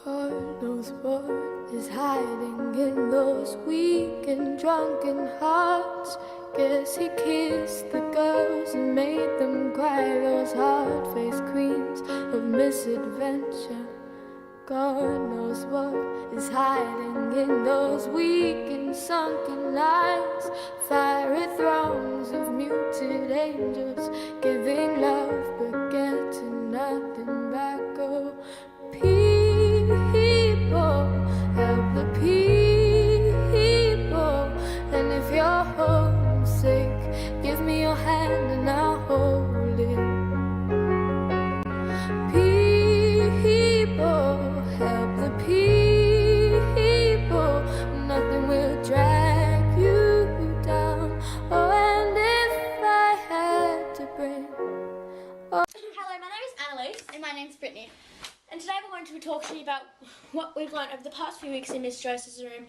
God knows what is hiding in those weak and drunken hearts. Guess he kissed the girls and made them cry, those hard-faced queens of misadventure. God knows what is hiding in those weak and sunken eyes. Fiery throngs of muted angels giving love but getting nothing back. Oh, people, help the people. And if you're homesick, give me your hand and I'll hold it. People, help the people. Nothing will drag you down. Oh, and if I had to bring... Hello, my name is Annalise. And my name's Brittany. And today we're going to be talking about what we've learned over the past few weeks in Miss Joseph's room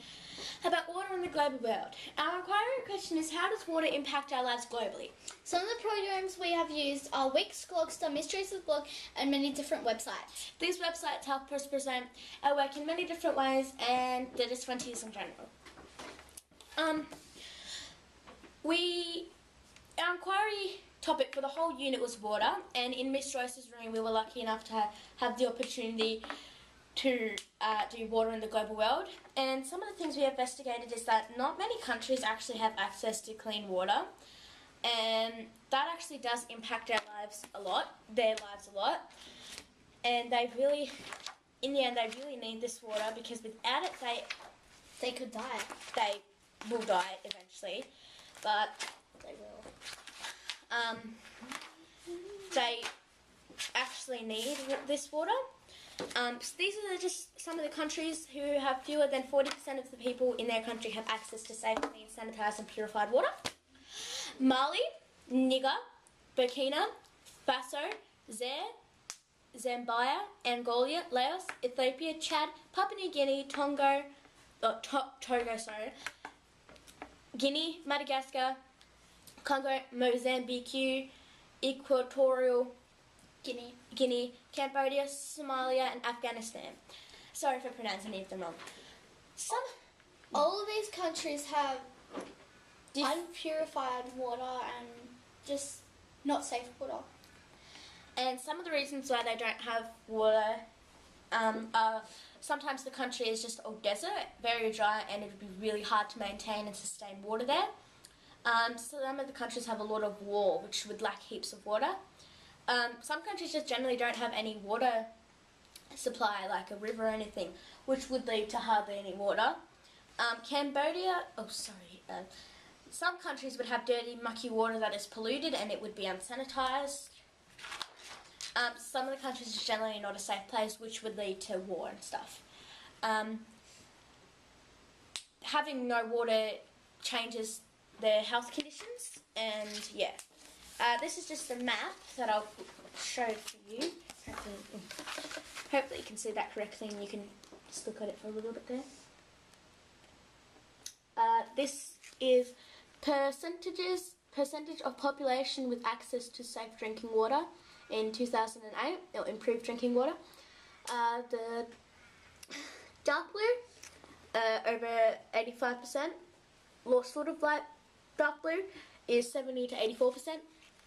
about water in the global world. Our inquiry question is, how does water impact our lives globally? Some of the programs we have used are Wix, Glogster, Miss Joseph's blog, and many different websites. These websites help us present our work in many different ways and the disadvantages in general. Our inquiry topic for the whole unit was water, and in Miss Joseph's room we were lucky enough to have the opportunity to do water in the global world. And some of the things we investigated is that not many countries actually have access to clean water, and that actually does impact their lives a lot, and they really, in the end, they really need this water, because without it They could die. they will die eventually, but They will. they actually need this water. So these are just some of the countries who have fewer than 40% of the people in their country have access to safe, clean, sanitised and purified water. Mali, Niger, Burkina Faso, Zaire, Zambia, Angola, Laos, Ethiopia, Chad, Papua New Guinea, Togo, Guinea, Madagascar, Congo, Mozambique, Equatorial Guinea, Cambodia, Somalia and Afghanistan. Sorry if I pronounced any of them wrong. All of these countries have unpurified water and just not safe water. And some of the reasons why they don't have water are sometimes the country is just all desert, very dry, and it would be really hard to maintain and sustain water there. Some of the countries have a lot of war, which would lack heaps of water. Some countries just generally don't have any water supply, like a river or anything, which would lead to hardly any water. Some countries would have dirty, mucky water that is polluted and it would be unsanitised. Some of the countries are generally not a safe place, which would lead to war and stuff. Having no water changes their health conditions, and yeah. This is just a map that I'll show for you. Hopefully you can see that correctly and you can just look at it for a little bit there. This is percentage of population with access to safe drinking water in 2008, or improved drinking water. The dark blue, over 85%. Sort of light dark blue is 70 to 84%.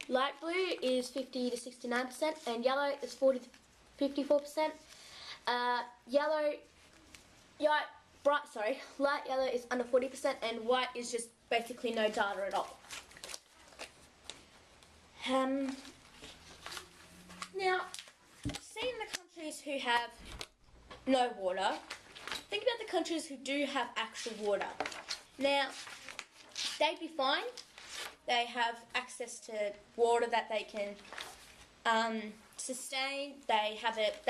Light blue is 50 to 69%, and yellow is 40 to 54%. Light yellow is under 40%, and white is just basically no data at all. Now, seeing the countries who have no water, think about the countries who do have actual water. Now, they'd be fine. They have access to water that they can sustain. They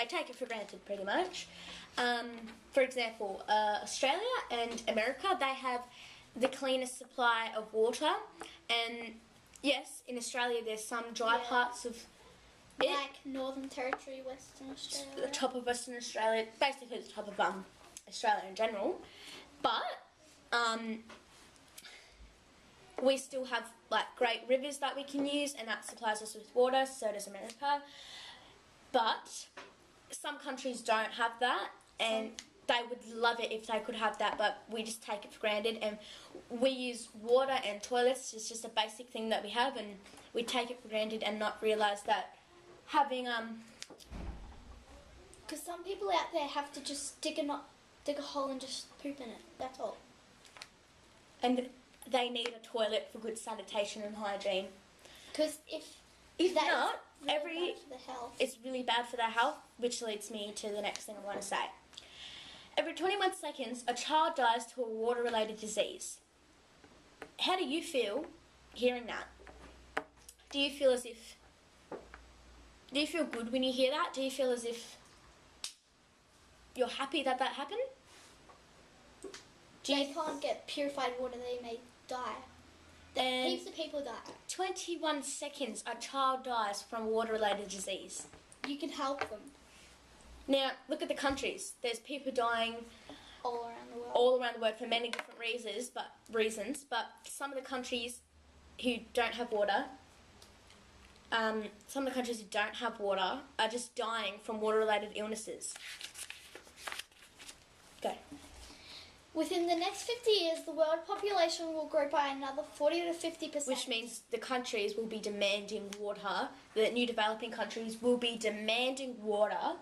take it for granted pretty much. For example, Australia and America, they have the cleanest supply of water. And yes, in Australia there's some dry parts of it. Like Northern Territory, Western Australia. The top of Western Australia, basically the top of Australia in general. But we still have like great rivers that we can use, and that supplies us with water. So does America. But some countries don't have that, and they would love it if they could have that, but we just take it for granted, and we use water and toilets. It's just a basic thing that we have, and we take it for granted and not realise that having Because some people out there have to just dig a hole and just poop in it. That's all. and they need a toilet for good sanitation and hygiene. Because If that not, is really bad for the health. it's really bad for their health, which leads me to the next thing I want to say. Every 21 seconds, a child dies to a water-related disease. How do you feel hearing that? Do you feel good when you hear that? Do you feel as if you're happy that happened? They can't get purified water, they may die. And Heaps of people die. 21 seconds, a child dies from a water-related disease. You can help them Now, look at the countries. There's people dying all around the world. all around the world for many different reasons, but some of the countries who don't have water, are just dying from water-related illnesses. Go. Within the next 50 years, the world population will grow by another 40 to 50%. Which means the countries will be demanding water. The new developing countries will be demanding water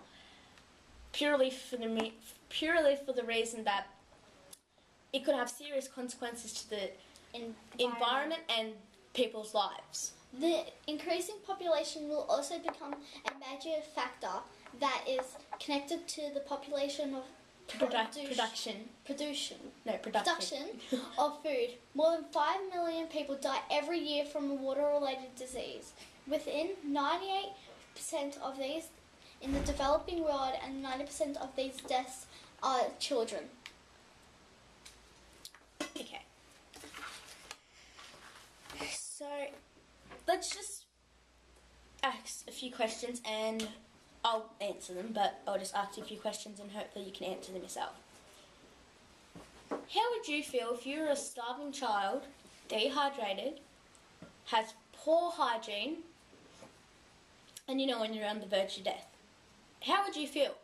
purely for the reason that it could have serious consequences to the environment and people's lives. The increasing population will also become a major factor that is connected to the population of production of food. More than 5 million people die every year from a water-related disease. Within 98% of these in the developing world, and 90% of these deaths are children. Okay. So, let's just ask a few questions and I'll answer them, but I'll just ask you a few questions and hopefully you can answer them yourself. How would you feel if you were a starving child, dehydrated, has poor hygiene, and when you're on the verge of death? How would you feel?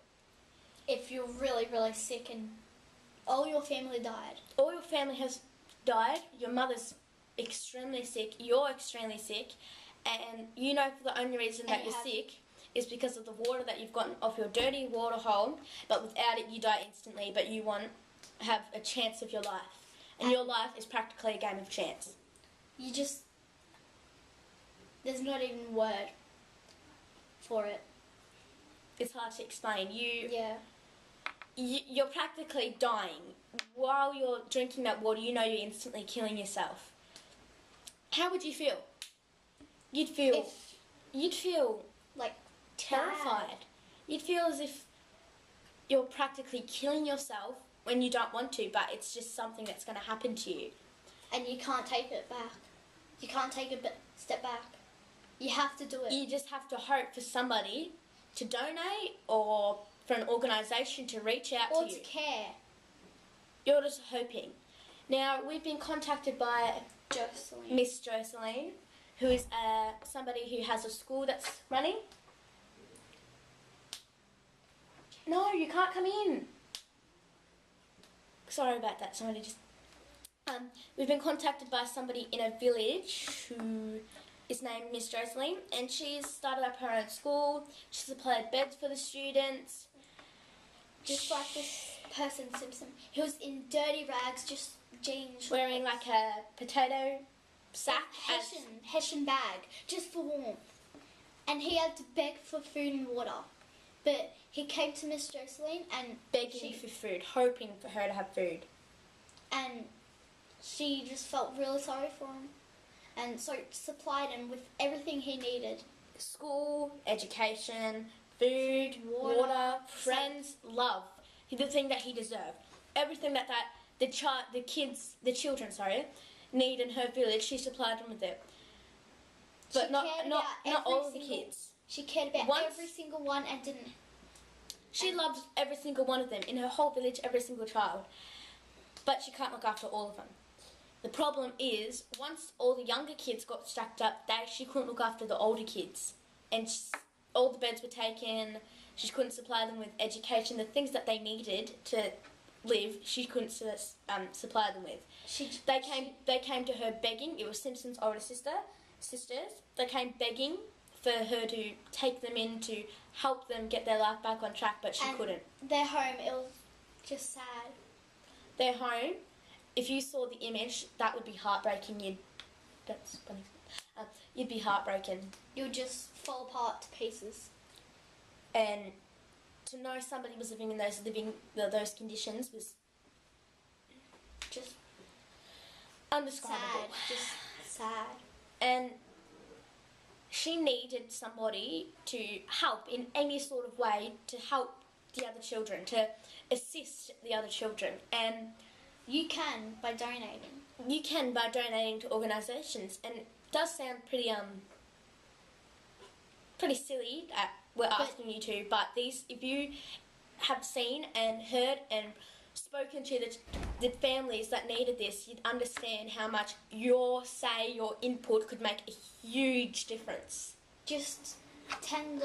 If you're really, really sick and all your family died. All your family has died, your mother's extremely sick, you're extremely sick, and for the only reason that you're sick is because of the water that you've gotten off your dirty water hole, but without it you die instantly, but you have a chance of your life. And your life is practically a game of chance. There's not even a word for it. It's hard to explain. You're practically dying. While you're drinking that water, you're instantly killing yourself. How would you feel? You'd feel like terrified. bad. You'd feel as if you're practically killing yourself when you don't want to, but it's just something that's going to happen to you. And you can't take it back. You can't take a step back. You have to do it. You just have to hope for somebody to donate or for an organisation to reach out or to you. to care. You're just hoping. Now, we've been contacted by Jocelyn. Miss Jocelyn, who is somebody who has a school that's running. No, you can't come in. Sorry about that. Somebody just... we've been contacted by somebody in a village who is named Miss Jocelyn, and she's started up her own school. She's supplied beds for the students. Just like this person, Simpson. He was in dirty rags, just jeans. Wearing like a potato sack. Hessian bag, just for warmth. And he had to beg for food and water. But he came to Miss Jocelyn and Begging for food, hoping for her to have food. And she just felt really sorry for him. And so supplied him with everything he needed. School, education, food, water, friends, love. The thing that he deserved. Everything that the children need in her village, she supplied them with it. But not all of the kids. She cared about every single one and didn't. She loved every single one of them in her whole village, every single child. But she can't look after all of them. The problem is, once all the younger kids got stacked up, she couldn't look after the older kids. And all the beds were taken. She couldn't supply them with education, the things that they needed to live. She couldn't supply them with. They came to her begging. It was Simpson's older sisters. They came begging for her to take them in to help them get their life back on track, but she couldn't. Their home, it was just sad. Their home, if you saw the image, that would be heartbreaking. That's funny. You'd be heartbroken. You would just fall apart to pieces. And to know somebody was living in those conditions was just undescribable. Sad. Just sad. And she needed somebody to help in any sort of way to help the other children, to assist the other children. And you can by donating. You can by donating to organisations. And it does sound pretty silly that we're asking you to, but if you have seen and heard and spoken to the families that needed this, you'd understand how much your input could make a huge difference. Just $10,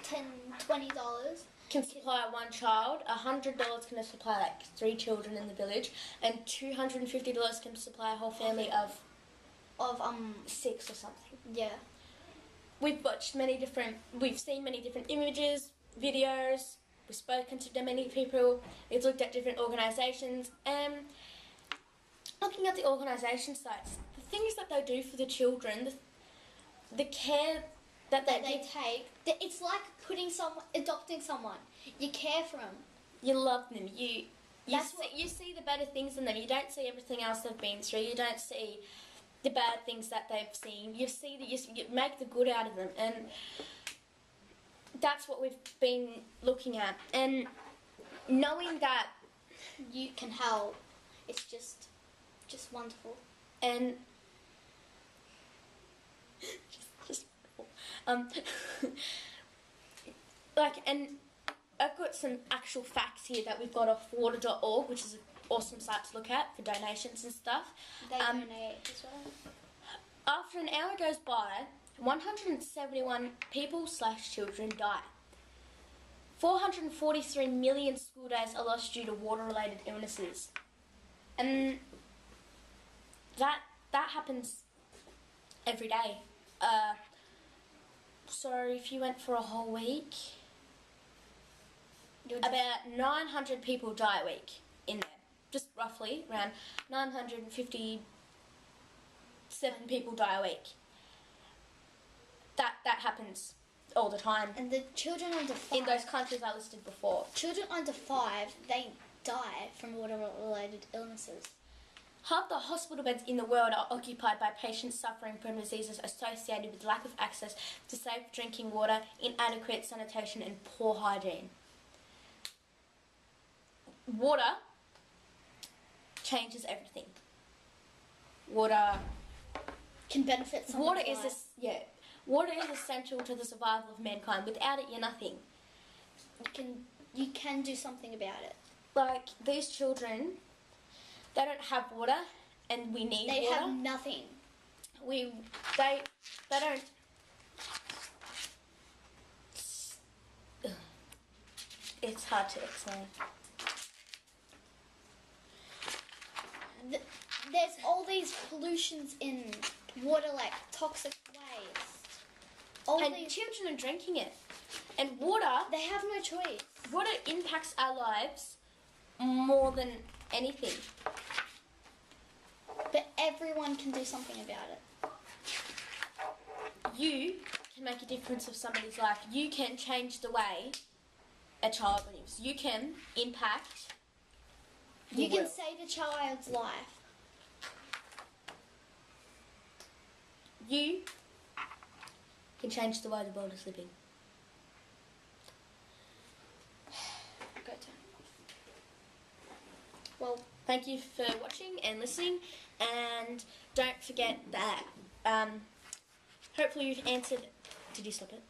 $20 can supply one child, $100 can supply like 3 children in the village, and $250 can supply a whole family of 6 or something. Yeah. We've seen many different images, videos, we've spoken to many people, we've looked at different organisations, and looking at the organisation sites, the things that they do for the children, the care that they take, it's like adopting someone. You care for them. You love them. You see the better things in them. You don't see everything else they've been through. You don't see the bad things that they've seen. You see that you make the good out of them, and that's what we've been looking at. And knowing that you can help, it's just wonderful. And just and I've got some actual facts here that we've got off water.org, which is an awesome site to look at for donations and stuff. They donate as well. After an hour goes by, 171 people/children die. 443 million school days are lost due to water-related illnesses. And that happens every day. So if you went for a whole week, about 900 people die a week in there. Just roughly, around 957 people die a week. That happens all the time. And the children under 5... in those countries I listed before. Children under 5, they die from water-related illnesses. Half the hospital beds in the world are occupied by patients suffering from diseases associated with lack of access to safe drinking water, inadequate sanitation and poor hygiene. Water changes everything. Water can benefit someone's life. Water is essential to the survival of mankind. Without it, you're nothing. You can do something about it. Like these children, they don't have water, and we need water. They have nothing. They don't. It's hard to explain. There's all these pollutions in water, like toxic waste. And children are drinking it. And water... they have no choice. Water impacts our lives more than anything. But everyone can do something about it. You can make a difference of somebody's life. You can change the way a child lives. You can impact... You can save a child's life. You can change the way the world is living. Go to. Well, thank you for watching and listening, and don't forget that hopefully you've answered... Did you stop it?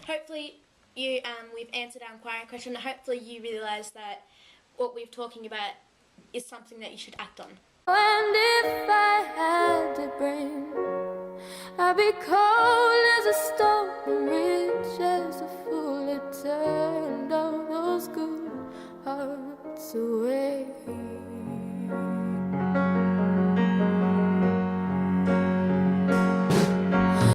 Hopefully we've answered our inquiry question. Hopefully you realise that what we're talking about is something that you should act on. And if I had a brain, I'd be cold as a stone and rich as a fool. never turned all those good hearts away.